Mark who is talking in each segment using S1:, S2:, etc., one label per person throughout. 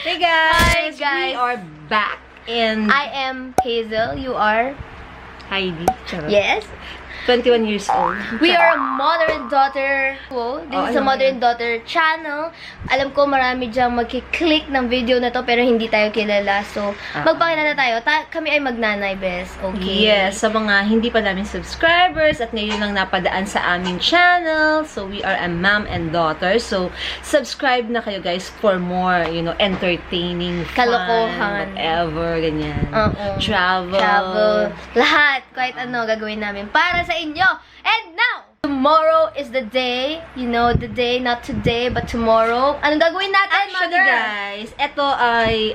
S1: Hey guys!
S2: Hi guys!
S1: We are back in
S2: I am Hazel. You are?
S1: Heidi. Charot.
S2: Yes.
S1: 21 years old.
S2: We are a mother and daughter. This is a mother and daughter channel. Alam ko marami dyang magki-click ng video na to pero hindi tayo kilala. So, magpakilala tayo. Kami ay magnanay, bes. Okay.
S1: Yes, sa mga hindi pa namin subscribers at ngayon lang napadaan sa aming channel. So, we are a mom and daughter. So, subscribe na kayo guys for more, entertaining,
S2: Kalokohan.
S1: whatever, ganyan.
S2: Travel. Lahat. Kahit ano gagawin namin para sa inyo. And now, tomorrow is the day. The day, not today, but tomorrow. Anong gagawin natin,
S1: Actually,
S2: mother?
S1: guys, ito ay,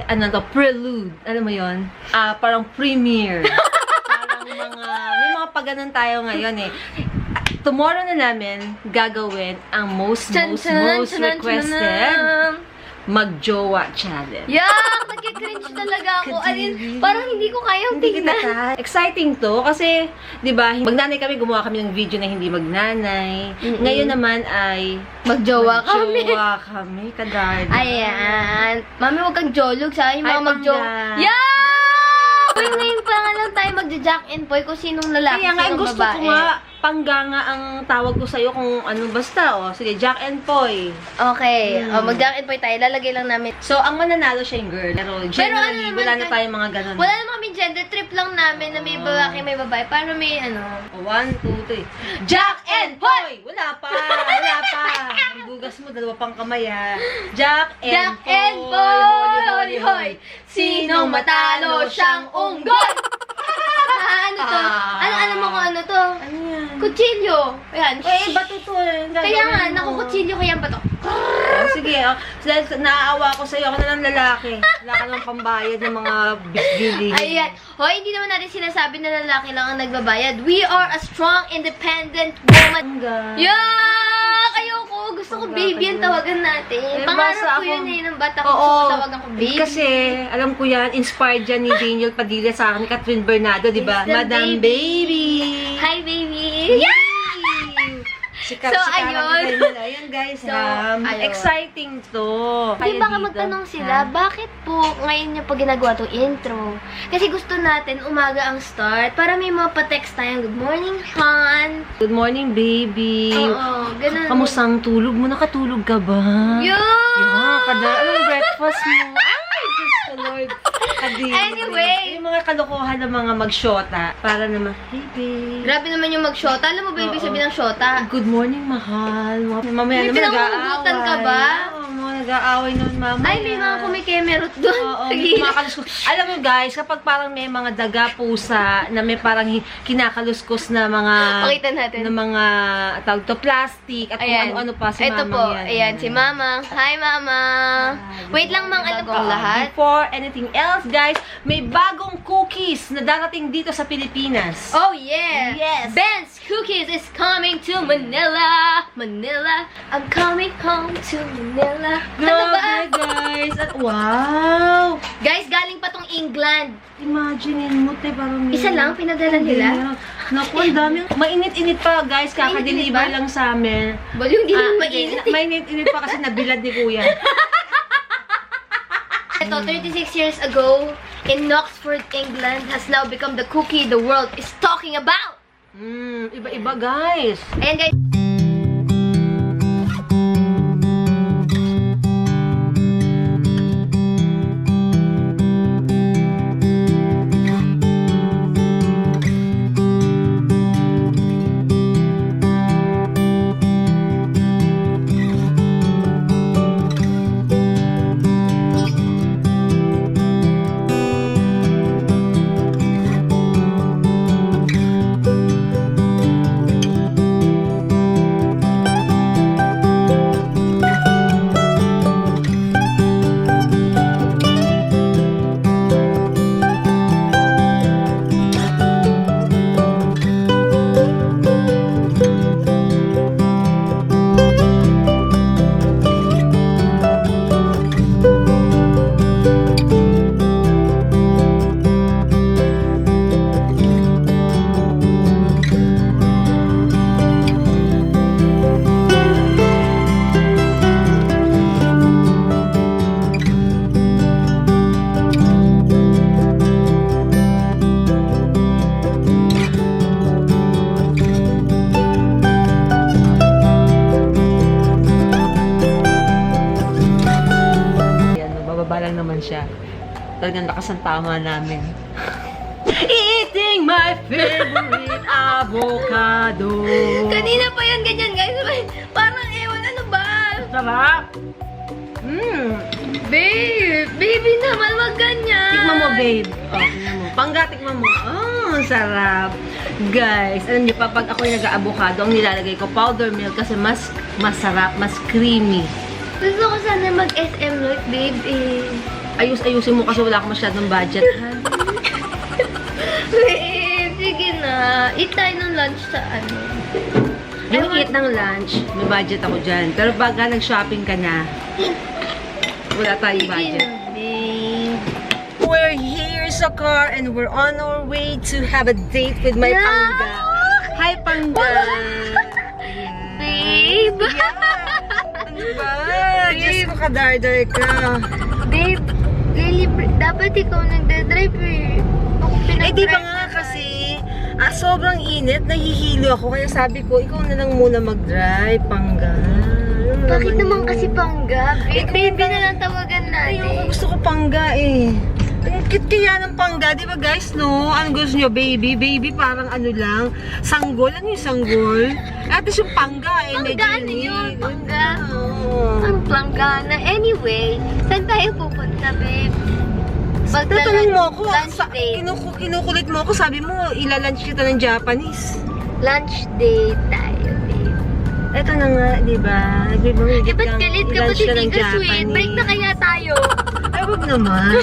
S1: prelude. Alam mo yun? Parang premiere. Parang may mga paganon tayo ngayon eh. Tomorrow na namin gagawin ang most requested mag-jowa challenge.
S2: Yeah! Nagkikringe talaga ako. Parang hindi ko kayang tingnan.
S1: Exciting to kasi, di ba, magnanay kami, gumawa kami ng video na hindi magnanay. Ngayon naman ay
S2: Magjowa kami.
S1: Magjowa kami, kadarda.
S2: Ayan. Mami, huwag kang jolog sa akin.
S1: Ay,
S2: Mga magjowa.
S1: pangga.
S2: Yeah! Uy, ngayon pa nga lang tayo magja-jack and boy kung sinong lalaki,
S1: Kaya nga,
S2: sinong
S1: gusto
S2: babae.
S1: ko nga, pangganga ang tawag ko sa'yo kung ano basta, Sige, Jack and Poy.
S2: Okay. Mag-jack and boy tayo. Lalagay lang namin.
S1: So, ang mananalo siya yung girl. Pero generally,
S2: naman,
S1: wala na tayong mga ganun.
S2: Wala naman kami gender trip lang namin na may babae, may babae. Paano may
S1: 1, 2, 3. Jack and Poy! Wala pa! Ang gugas mo, dalawa pang kamay, ha. Jack and
S2: Poy! Hoy, hoy! Sinong matalo siyang unggoy? Ano to? Ano mo kung ano to?
S1: Ano yan?
S2: Kutsilyo. Ayan.
S1: Bato to.
S2: Kaya nga, nakukutsilyo ko yan bato.
S1: Sige, naaawa ko sa'yo. Ako na lang lalaki. Wala ka lang pambayad ng mga bilihin.
S2: Ayan. Hoy, hindi naman natin sinasabi na lalaki lang ang nagbabayad. We are a strong, independent woman. Yak! Ayoko. Gusto ko baby ang tawagan natin. Pangarap ko yun ng bata ko. Gusto ko tawagan ko baby.
S1: Kasi, alam ko yan, inspired yan ni Daniel Padilla sa akin, ni Catherine Bernardo, di ba?
S2: It's the
S1: Madam Baby!
S2: Hi, baby! Yeah!
S1: Sikat,
S2: So,
S1: ayun. Ayun, guys.
S2: ayun.
S1: Exciting to.
S2: Di baka magtanong sila, bakit po ngayon niyo pa ginagawa itong intro? Kasi gusto natin umaga ang start para may mga pa-text tayong good morning, hon.
S1: Good morning, baby.
S2: Oo, ganun.
S1: Kamusta ang tulog mo? Nakatulog ka ba?
S2: Yeah!
S1: Anong breakfast mo? Ay, Diyos ko, Lord.
S2: Anyway.
S1: Yung mga kalokohan ng mga mag-shota. Para naman, hey, babe.
S2: Grabe naman yung mag-shota. Alam mo ba ibig sabihin ng shota?
S1: Good morning, mahal. Mamaya
S2: May
S1: naman
S2: pinangungugutan ka ba?
S1: Oo, mga nag-aaway noon, mamaya.
S2: Ay, may mga kumikemerot doon.
S1: Oo, may kumakaluskos. Alam mo guys, kapag parang may mga daga pusa na may parang kinakaluskos na mga
S2: Pakita natin.
S1: na mga tawag to plastic at kung ano-ano pa si
S2: Ito
S1: Mama
S2: po.
S1: yan.
S2: Ayan, si Mama. Hi, Mama. Wait lang, Mang. Alam kong lahat.
S1: Before anything else, guys, may bagong cookies na darating dito sa Pilipinas.
S2: Oh, yeah.
S1: Yes.
S2: Ben's Cookies is coming to Manila. Manila. I'm coming home to Manila. Ano ba?
S1: Grabe, guys. At wow!
S2: Guys, galing pa tong England.
S1: Imaginein mo, te, parang
S2: Isa lang, pinadala nila.
S1: Naku, ang daming. Mainit-init pa, guys.
S2: Mainit-init
S1: Kakadeliver
S2: ba?
S1: lang sa amin.
S2: Yung di naman mainit.
S1: Mainit-init pa kasi nabilad ni Kuya.
S2: Ito, 36 years ago, in Oxford, England, has now become the cookie the world is talking about.
S1: Iba-iba, guys.
S2: Ayan, guys.
S1: lang naman siya. Talagang lakas ang tama namin. Eating my favorite avocado.
S2: Kanina pa yan ganyan, guys. Parang ewan, ano ba?
S1: Sarap.
S2: Babe, baby naman, wag ganyan.
S1: Tikman mo, babe. Oh, tikman mo. Pangga, tikman mo. Oh, sarap. Guys, alam niyo pa, pag ako yung nag-avocado, ang nilalagay ko powder milk kasi mas masarap, mas creamy.
S2: Gusto ko sana mag-SM North, babe.
S1: Ayusin mo kasi wala akong masyadong budget, ha?
S2: Babe, sige na. Eat tayo ng lunch sa ano.
S1: Yung eat ng lunch, may budget ako dyan. Pero pag nag-shopping ka na, wala tayong
S2: Sige
S1: budget.
S2: na, babe.
S1: We're here sa car and we're on our way to have a date with my pangga. Hi, pangga!
S2: Babe.
S1: Ano ba? Diyos ko, kadardar ka.
S2: Babe, dapat ikaw nagdadrive eh. Ako
S1: Eh, di ba nga kasi, sobrang init, nahihilo ako. Kaya sabi ko, ikaw na lang muna mag-drive, pangga. Ano
S2: Bakit naman
S1: yun?
S2: kasi pangga?
S1: Eh,
S2: Baby na lang tawagan natin.
S1: Ayoko, gusto ko pangga eh. Ang cute kaya ng pangga, di ba guys, no? Ano gusto nyo, baby? Baby parang ano lang, sanggol. Ano yung sanggol? At least yung pangga eh.
S2: Pangga, ano yun? Pangga?
S1: Oo.
S2: Ang planggana. Anyway, saan tayo pupunta, babe?
S1: Tatanong mo ako,
S2: Lunch date.
S1: kinukulit mo ako, sabi mo, ilalunch kita ng Japanese.
S2: Lunch date tayo, babe.
S1: Eto na nga, di ba? Nagbibigay
S2: Ba't galit ka? Ba't hindi ka sweet? Break na kaya tayo.
S1: Ay, wag naman.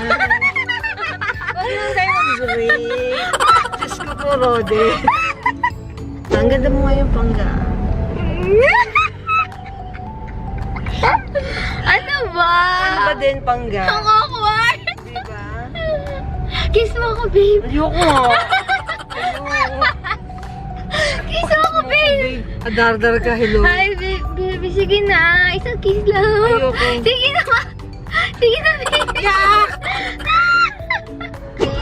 S1: Wag naman tayo mag-break. Diyos ko po, Rode. Ang ganda mo ngayon, pangga.
S2: Ano ba?
S1: Ano ba din, pangga?
S2: Ang awkward.
S1: Di ba?
S2: Kiss mo ako, babe.
S1: Ayoko.
S2: Kiss mo ako, babe.
S1: Adardar ka, hello.
S2: Hi, babe. Sige na. Isang kiss lang.
S1: Ayoko.
S2: Sige na, ma. Sige na, babe.
S1: Yak!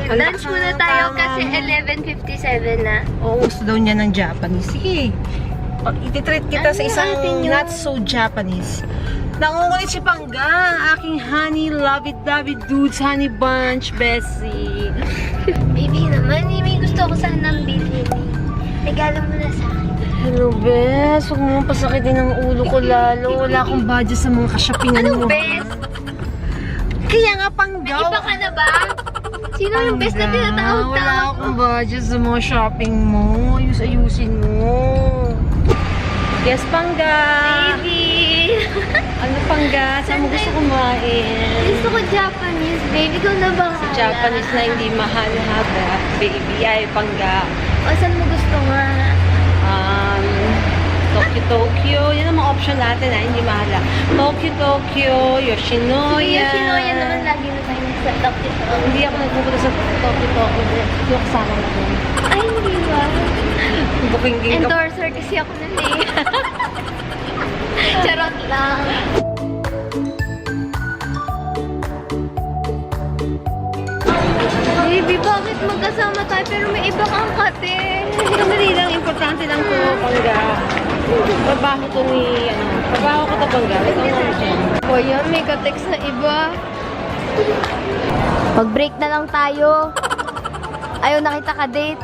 S2: Lunch muna tayo kasi 11:57 na.
S1: Oo, gusto daw niya ng Japanese. Sige. Pag ititreat kita
S2: Ano
S1: sa isang
S2: natin yun?
S1: not so Japanese. Nangungulit si Pangga, aking honey, lovey-dovey dudes, honey bunch, Bessie.
S2: Baby naman, may gusto ko sanang bilhin. Regalo mo na sa akin.
S1: Hello, Bes. Huwag mo pasakitin ang ulo ko lalo. Wala akong budget sa mga kasyapingan
S2: Anong
S1: mo.
S2: best?
S1: Kaya nga, Pangga.
S2: May iba ka na ba? Sino yung best na
S1: Wala
S2: tinatawag-tawag?
S1: akong budget sa mga shopping mo. Ayusin mo. Yes, Pangga.
S2: Baby!
S1: Ano, Pangga? Saan mo gusto kumain?
S2: Gusto ko Japanese, baby. Ikaw na ba?
S1: Japanese na hindi mahal ha, baby. Ay, Pangga.
S2: O, saan mo gusto nga?
S1: Tokyo. Yan ang mga option natin ha, hindi mahal ha. Tokyo, Yoshinoya.
S2: Sige, Yoshinoya naman lagi na tayo sa Tokyo.
S1: Hindi ako nagpupunta sa Tokyo. Hindi ako sana na doon.
S2: Ay, hindi ba?
S1: Booking ka.
S2: Endorser kasi ako nun eh. Charot lang. Baby, bakit magkasama tayo pero may iba kang kate?
S1: Madali lang, importante lang to, Pangga. Trabaho to ni, trabaho ko to, Pangga. Ito na dyan.
S2: O yan, may ka-text na iba. Pag-break na lang tayo. Ayaw na kita ka-date.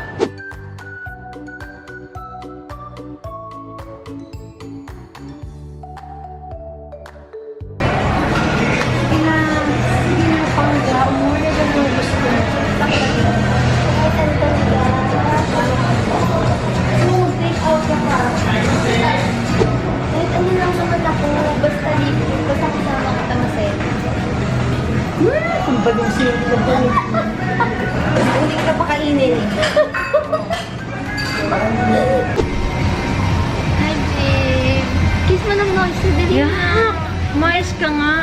S1: Pangga, umuwi ka ng gusto mo.
S2: Take out ka pa. Kahit ano lang naman ako, basta kasama kita masaya.
S1: Ang bagong sila na ba? Hindi ka pakainin eh.
S2: Hi, babe. Kiss mo ng noise na dali na.
S1: Yeah, mais ka nga.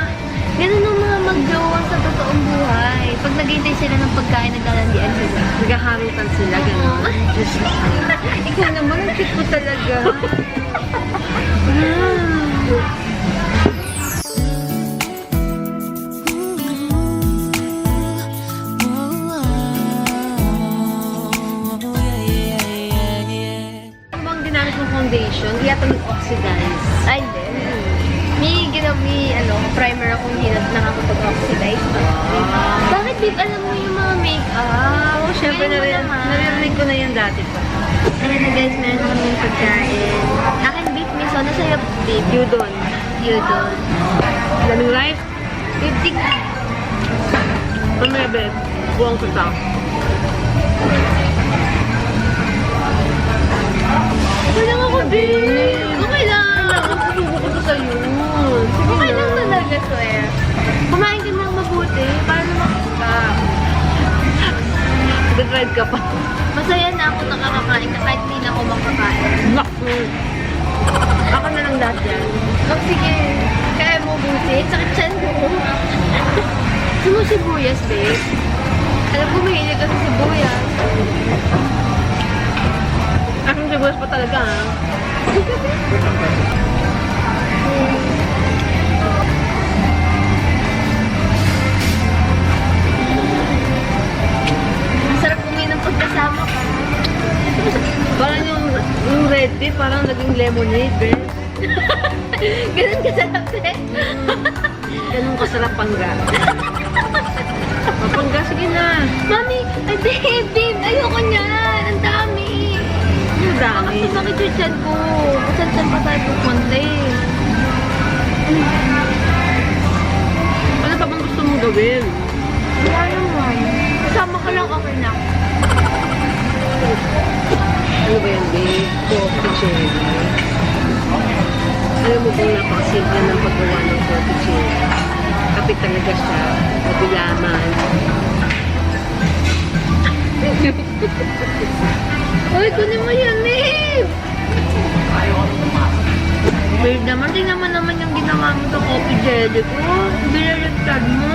S2: Ganun ang mga mag-jowa sa totoong buhay. Pag naghihintay sila ng pagkain, naglalandian sila.
S1: Naghaharutan sila, gano'n. Diyos ko. Ikaw naman, ang cute mo talaga. Ano bang ginamit mong foundation? Di yata mag-oxidize.
S2: Ay, hindi. May primer akong hindi nakakapag-oxidize. na guys, meron kami yung pagkain. Akin beef miso, nasa'yo beef.
S1: Yudon.
S2: Yudon.
S1: Laming rice.
S2: 50 ka.
S1: Mamaya, babe. Buwang kita.
S2: Walang ako, babe. Okay lang.
S1: Susubo ko to sa'yo.
S2: Okay lang talaga, swear. Kumain ka ng mabuti para makita.
S1: Nag-drive ka pa.
S2: Masaya na ako nakakakain ka kahit hindi na ako makakain.
S1: Naku. Ako na lang lahat yan.
S2: Oh, sige. Kaya mo busit. Sakit chan mo. Gusto mo sibuyas, babe? Alam ko mahilig ka sa sibuyas.
S1: Akong sibuyas pa talaga, ha?
S2: Masarap kumain ng pagkasama ka.
S1: Parang yung red tea, parang naging lemonade, babe.
S2: Ganun kasarap, eh.
S1: Ganun kasarap pangga. Mapangga, sige na.
S2: Mami, ay babe, ayoko niyan. Ang dami.
S1: Ang dami.
S2: Bakit sumakit yung chan ko? Saan pa tayo pupunta eh?
S1: Ano pa bang gusto mong gawin?
S2: Wala naman. Kasama ka lang, okay na.
S1: Ano ba yan, babe? Coffee cherry. Alam mo bang napakasimple ng paggawa ng coffee cherry? Kapit talaga siya. Mabilaman.
S2: Uy, kunin mo yan, babe! Babe naman, tingnan mo naman yung ginawa mo sa coffee jelly ko. Binaligtad mo.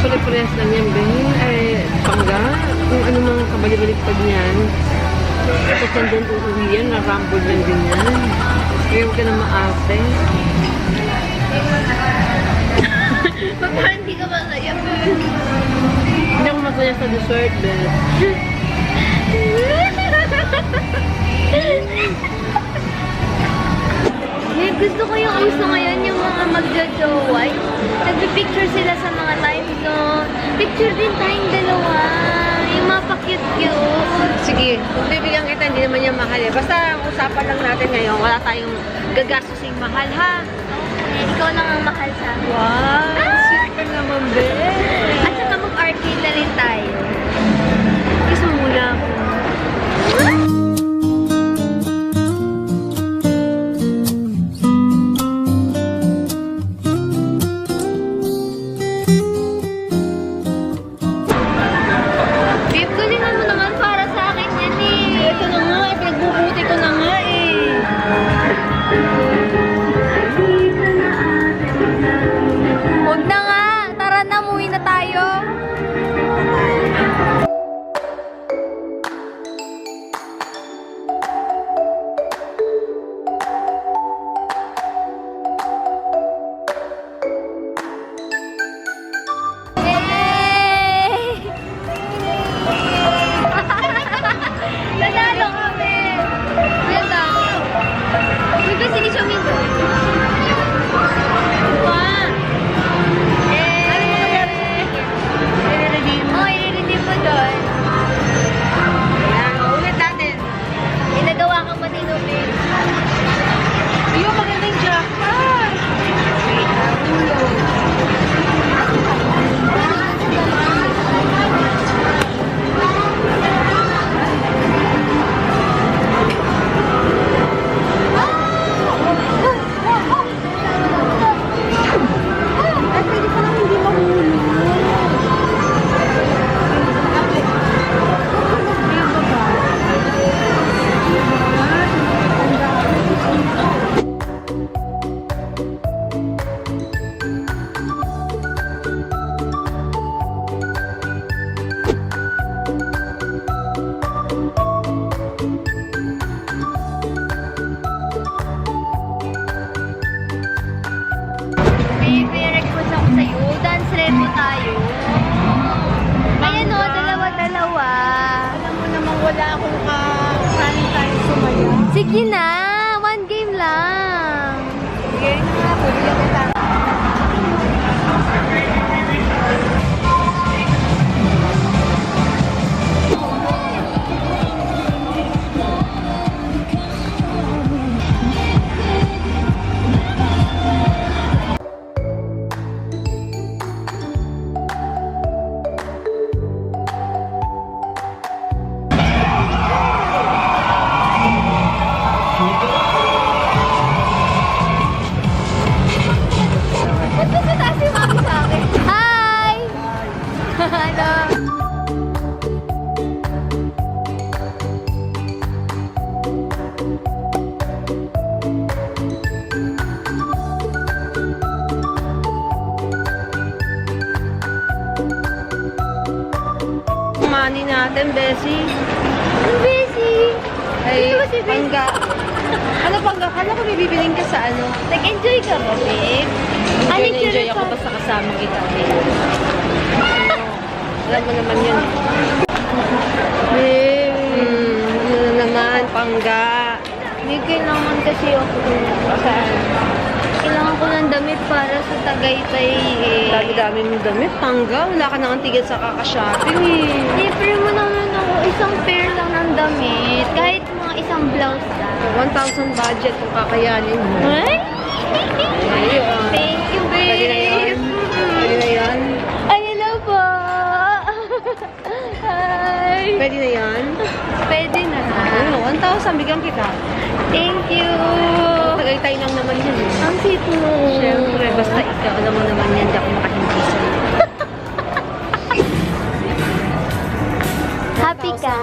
S1: Pare-parehas lang yan, babe. Eh, pangga. Kung ano mga kabalik-baliktad niyan. Tapos nandun uuwi yan, na-rumble lang din yan. Kaya huwag ka na maarte.
S2: Parang hindi ka masaya, babe.
S1: Hindi ako masaya sa dessert, babe.
S2: Babe, gusto ko yung uso ngayon, yung mga magjojowa. Yung nagpipicture sila sa mga times, no? Picture din tayong dalawa. Yung mga pa-cute-cute.
S1: Sige, kung bibigyan kita, hindi naman yan mahal eh. Basta ang usapan lang natin ngayon, wala tayong gagastusing mahal, ha?
S2: Eh, ikaw lang ang mahal sa akin.
S1: Wow! Sweet ka naman, babe.
S2: At saka mag-arcade na rin tayo.
S1: Kiss mo muna ako.
S2: Babe, galingan mo naman para sa akin yan eh.
S1: Ito na nga, pinagbubuti ko na nga eh.
S2: Huwag na nga. Tara na, umuwi na tayo. Yay! Nanalo kami! Ganda. Uy, ba sinisuming ko? Wow! Ano mo nangyari? I-redeem mo? I-redeem mo doon.
S1: Ayan, ulit natin.
S2: Inagawa ka pa din, Ube.
S1: Yung magandang jacket. Ay, pwede pa lang hindi mahulog.
S2: Baby, request ako sa'yo. Dance reto tayo. Ayan o, dalawa-dalawa.
S1: Alam mo namang wala akong kanin tayo sumaya.
S2: Sige na, one game lang.
S1: Sige na, pwede lang kita. money natin, Bessie.
S2: Ang busy.
S1: Ay,
S2: Ito ba si Bessie?
S1: Pangga. Ano, Pangga? Kala ko may bibiling ka sa ano?
S2: Nag-enjoy ka ba, babe?
S1: Enjoy ako basta kasama kita, babe. Alam mo naman yun.
S2: Babe.
S1: Ano na naman, Pangga.
S2: May kailangan kasi ako saan. Kailangan ko ng damit para sa Tagaytay eh.
S1: Dami-dami mo damit, Pangga. Wala ka nang tigil sa kaka-shopping eh.
S2: Libre mo naman ako isang pair lang ng damit. Kahit mga isang blouse lang.
S1: 1,000 budget kung kakayanin mo.
S2: Ay?
S1: Ayun.
S2: Thank you, babe.
S1: Pwede na yan? Pwede na yan?
S2: Ay, hello po. Hi.
S1: Pwede na yan?
S2: Pwede na.
S1: Ano, 1,000, bigyan kita.
S2: Thank you.
S1: Tagaytay lang naman yun eh.
S2: Ang sweet mo.
S1: Siyempre, basta ikaw, alam mo naman yan, di ako makahindi sa'yo.
S2: Happy ka?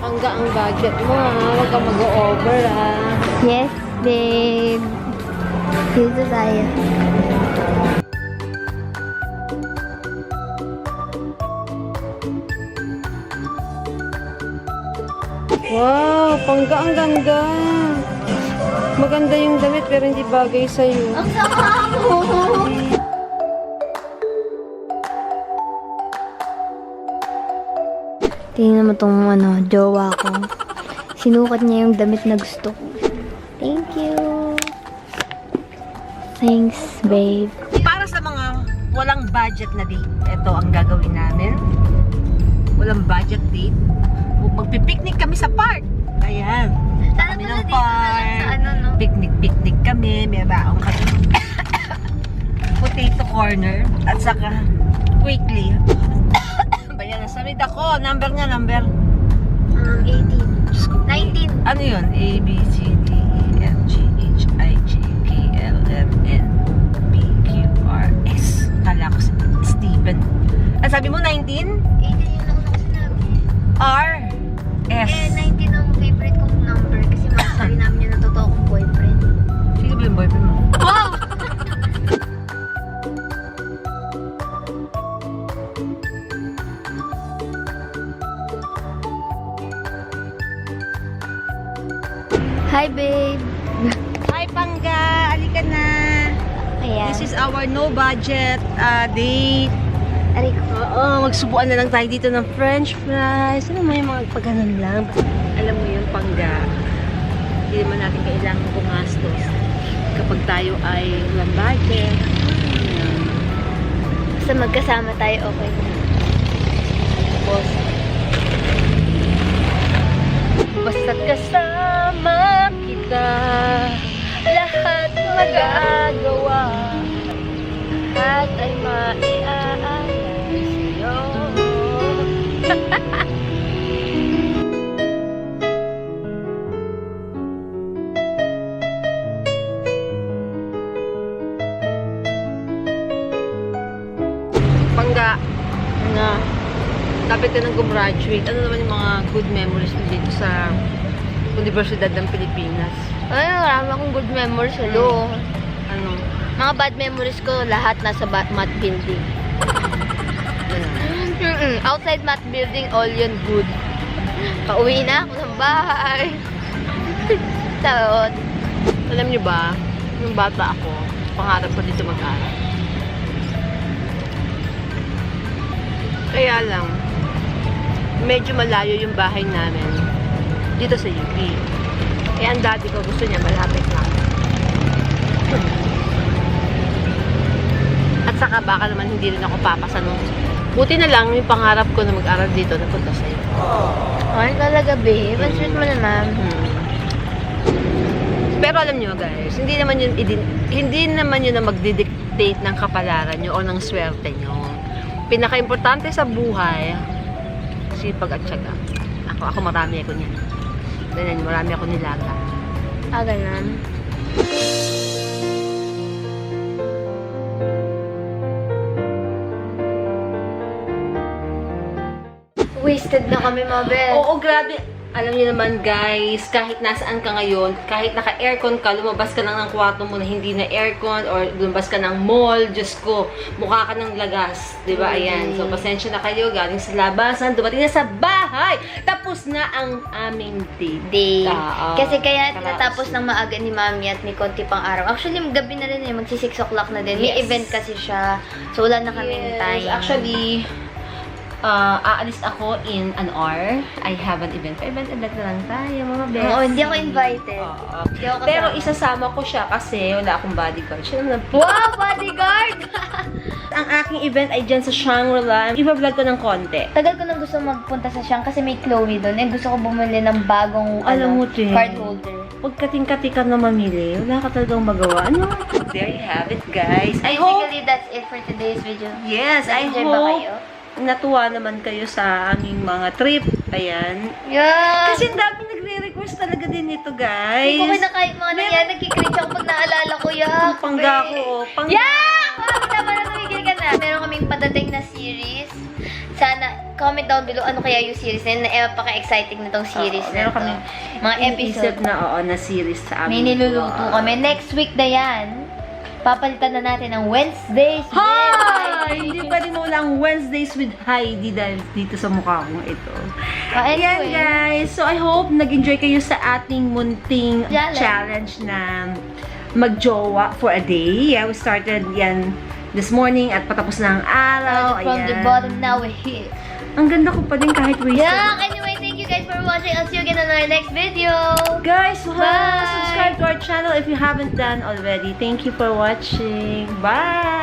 S1: Pangga ang budget mo ha, huwag kang mag-over ha.
S2: Yes, babe. Dito tayo.
S1: Wow, Pangga ang ganda. Maganda yung damit pero hindi bagay sa'yo.
S2: Ang sama mo. Tingnan mo tong jowa ko. Sinukat niya yung damit na gusto ko. Thank you. Thanks, babe.
S1: Para sa mga walang budget na date, ito ang gagawin namin. Walang budget date. Magpipiknik kami sa park. Ayan.
S2: Sana
S1: Kami
S2: pala
S1: ng
S2: dito na lang
S1: park.
S2: sa ano, no?
S1: Picnic kami. May baong kami. Potato corner. At saka quickly. Bayan, nasamid ako. Number nga, number.
S2: 18.
S1: Diyos ko.
S2: 19.
S1: Ano yun? A, B, C, D, E, F, G, H, I, J, K, L, M, N, O, P, Q, R, S. Kala ko si Steven. At sabi mo 19?
S2: 18 yung lang ako sinabi.
S1: R, S.
S2: Eh, 19 ang favorite kong number kasi masasabi namin yung natotoo kong boyfriend.
S1: Sino ba yung boyfriend mo?
S2: Wow! Hi, babe.
S1: Hi, Pangga! Alika na!
S2: Ayan.
S1: This is our no budget date.
S2: Aray ko.
S1: Oo, magsubuan na lang tayo dito ng french fries. Ano mo yung mga pagganon lang. Alam mo yun, Pangga. Hindi naman natin kailangan gumastos kapag tayo ay walang budget. Ayan.
S2: Basta magkasama tayo, okay na.
S1: Tapos, basta't kasama kita, lahat magagawa, lahat ay maiaalay sa'yo. Pangga na dapat ka nang gumraduate. Ano naman yung mga good memories mo dito sa Universidad ng Pilipinas?
S2: Ay, marami akong good memories sa loob.
S1: Ano?
S2: Mga bad memories ko, lahat nasa math building.
S1: Ano?
S2: Outside math building, all yun good. Pauwi na ako ng bahay. Taot.
S1: Alam niyo ba, nung bata ako, pangarap ko dito mag-aral. Kaya lang, medyo malayo yung bahay namin dito sa UP. Kaya ang daddy ko gusto niya malapit lang. At saka baka naman hindi rin ako papasa nung buti na lang yung pangarap ko na mag-aral dito napunta sa'yo.
S2: Ay, talaga, babe. Ang sweet mo naman.
S1: Pero alam niyo guys, hindi naman yun na magdidictate ng kapalaran niyo o ng swerte niyo. Pinaka-importante sa buhay, sipag at tiyaga. Ako marami ako niyan. Ganyan, marami ako nilaga.
S2: Ah, ganun. Wasted na kami, Mabel.
S1: Oo, grabe. Alam niyo naman guys, kahit nasaan ka ngayon, kahit naka-aircon ka, lumabas ka lang ng kwarto mo na hindi na aircon or lumabas ka ng mall, Diyos ko, mukha ka ng lagas. Diba? Ayan. So, pasensya na kayo. Galing sa labasan, dumating na sa bahay. Tapos na ang aming
S2: Day.
S1: Oo.
S2: Kasi kaya
S1: Karaos.
S2: tinatapos ng maaga ni Mami at may konti pang araw. Actually, gabi na rin magsi 6 o'clock na din. May
S1: Yes.
S2: event kasi siya. So, wala na kaming time.
S1: Actually, aalis ako in an hour. I have an event. Event na lang tayo, mga best.
S2: Oo, hindi ako invited.
S1: Oo.
S2: Hindi ako
S1: Pero
S2: kasama.
S1: isasama ko siya kasi wala akong bodyguard. Siya naman ang
S2: Wow, bodyguard!
S1: Ang aking event ay dyan sa Shangri-La. I-vlog ko ng konti.
S2: Tagal ko nang gusto magpunta sa siyang kasi may Chloe doon. And gusto ko bumili ng bagong
S1: Alam mo, Jen,
S2: card holder.
S1: Pag kating-kati ka na mamili, wala ka talagang magawa. Ano? There you have it, guys. I hope,
S2: Basically, that's it for today's video.
S1: yes, I
S2: Nag-enjoy ba
S1: hope
S2: kayo?
S1: natuwa naman kayo sa aming mga trip. Ayan.
S2: Yeah!
S1: Kasi ang dami nagre-request talaga din ito,
S2: Hindi
S1: guys.
S2: ko kayo na kahit mga nangyari, nagkikringe ako pag naalala ko, yak!
S1: Pangga ko, oh.
S2: Yak! Wow, naman na tumigil ka na. Meron kaming padating na series. Sana, comment down below ano kaya yung series na yun. Napaka-exciting na tong series
S1: Oo,
S2: na
S1: meron
S2: to.
S1: kami
S2: Mga
S1: iniisip
S2: episode.
S1: na, na series sa
S2: May
S1: amin.
S2: niluluto kami. Next week na yan. Papalitan na natin ng Wednesdays.
S1: Hi! Hindi pwede mo lang Wednesdays with Heidi dahil dito sa mukha kong ito. Ayan,
S2: Anyway,
S1: guys. So, I hope nag-enjoy kayo sa ating munting challenge na magjowa for a day. Yeah, we started yan this morning at patapos na ang araw.
S2: from the
S1: Ayan.
S2: bottom, now we're here.
S1: Ang ganda ko pa din kahit wasted.
S2: Yeah, anyway, thank you guys for watching. I'll see you again on our next video.
S1: Guys,
S2: Bye!
S1: subscribe to our channel if you haven't done already. Thank you for watching. Bye!